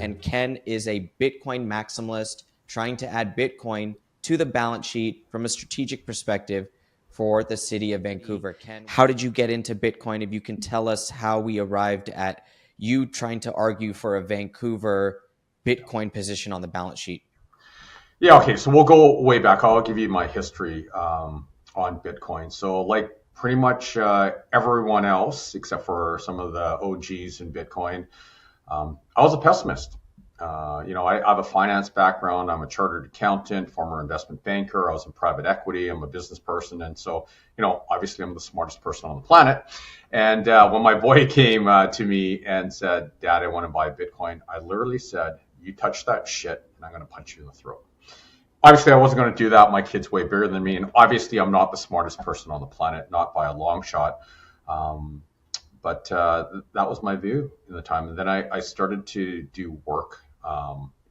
and Ken is a Bitcoin maximalist trying to add Bitcoin to the balance sheet from a strategic perspective for the city of Vancouver. Ken, how did you get into Bitcoin? If you can tell us how we arrived at you trying to argue for a Vancouver Bitcoin position on the balance sheet. Yeah, okay, so we'll go way back. I'll give you my history on Bitcoin. So like pretty much everyone else, except for some of the OGs in Bitcoin, I was a pessimist. I have a finance background. I'm a chartered accountant, former investment banker. I was in private equity. I'm a business person. And so, obviously I'm the smartest person on the planet. And when my boy came to me and said, Dad, I want to buy Bitcoin, I literally said, you touch that shit and I'm going to punch you in the throat. Obviously, I wasn't going to do that. My kid's way bigger than me. And obviously, I'm not the smartest person on the planet, not by a long shot. But that was my view in the time. And then I started to do work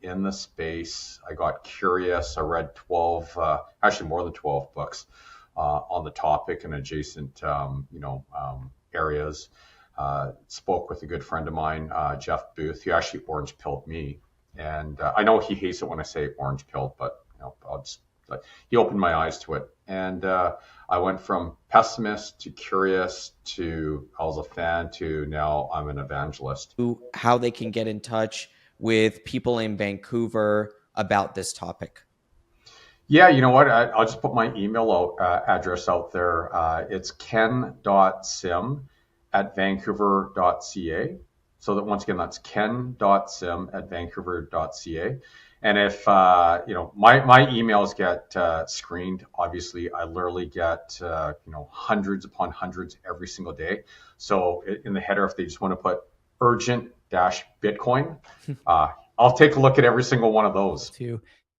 in the space. I got curious. I read 12, actually more than 12 books on the topic and adjacent, areas. Spoke with a good friend of mine, Jeff Booth. He actually orange pilled me. And I know he hates it when I say orange pilled, but he opened my eyes to it. And I went from pessimist to curious to I was a fan to now I'm an evangelist. How they can get in touch with people in Vancouver about this topic. Yeah, you know what? I'll just put my email address out there. It's ken.sim@vancouver.ca. So that once again, that's ken.sim@vancouver.ca. And if, my emails get screened, obviously I literally get, hundreds upon hundreds every single day. So in the header, if they just want to put urgent-Bitcoin, I'll take a look at every single one of those.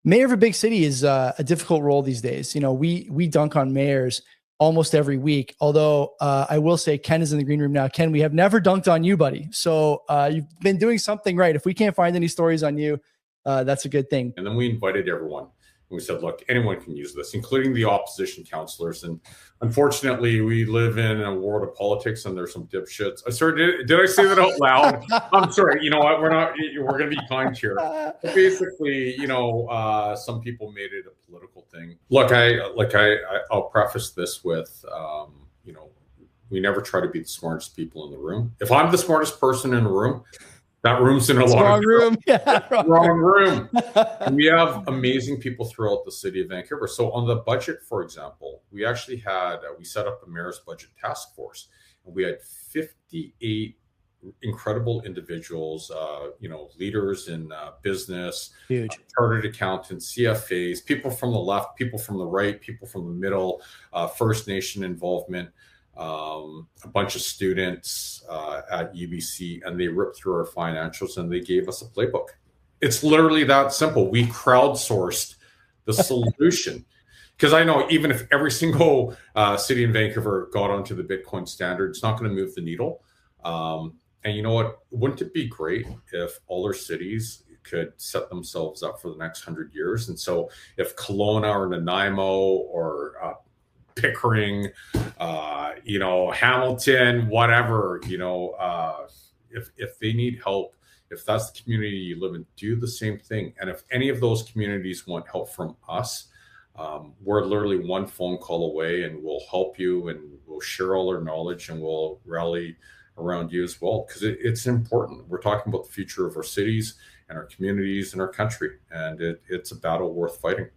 Mayor of a big city is a difficult role these days. We dunk on mayors almost every week. Although I will say Ken is in the green room now. Ken, we have never dunked on you, buddy. So you've been doing something right. If we can't find any stories on you, that's a good thing. And then we invited everyone. And we said, look, anyone can use this, including the opposition councillors. And unfortunately, we live in a world of politics and there's some dipshits. Sorry, did I say that out loud? I'm sorry. You know what? We're going to be kind here. But basically, some people made it a political thing. Look, I'll preface this with, we never try to be the smartest people in the room. If I'm the smartest person in the room, that room's in a wrong room. Wrong room. And we have amazing people throughout the city of Vancouver. So on the budget, for example, we actually had, we set up a mayor's budget task force. And we had 58 incredible individuals, leaders in business, chartered accountants, CFAs, people from the left, people from the right, people from the middle, First Nation involvement. A bunch of students at UBC, and they ripped through our financials and they gave us a playbook. It's literally that simple. We crowdsourced the solution because I know even if every single city in Vancouver got onto the Bitcoin standard, it's not going to move the needle. And you know what? Wouldn't it be great if all our cities could set themselves up for the next 100 years? And so if Kelowna or Nanaimo or Pickering, Hamilton, whatever, if they need help, if that's the community you live in, do the same thing. And if any of those communities want help from us, we're literally one phone call away and we'll help you and we'll share all our knowledge and we'll rally around you as well. Because it's important. We're talking about the future of our cities and our communities and our country. And it's a battle worth fighting.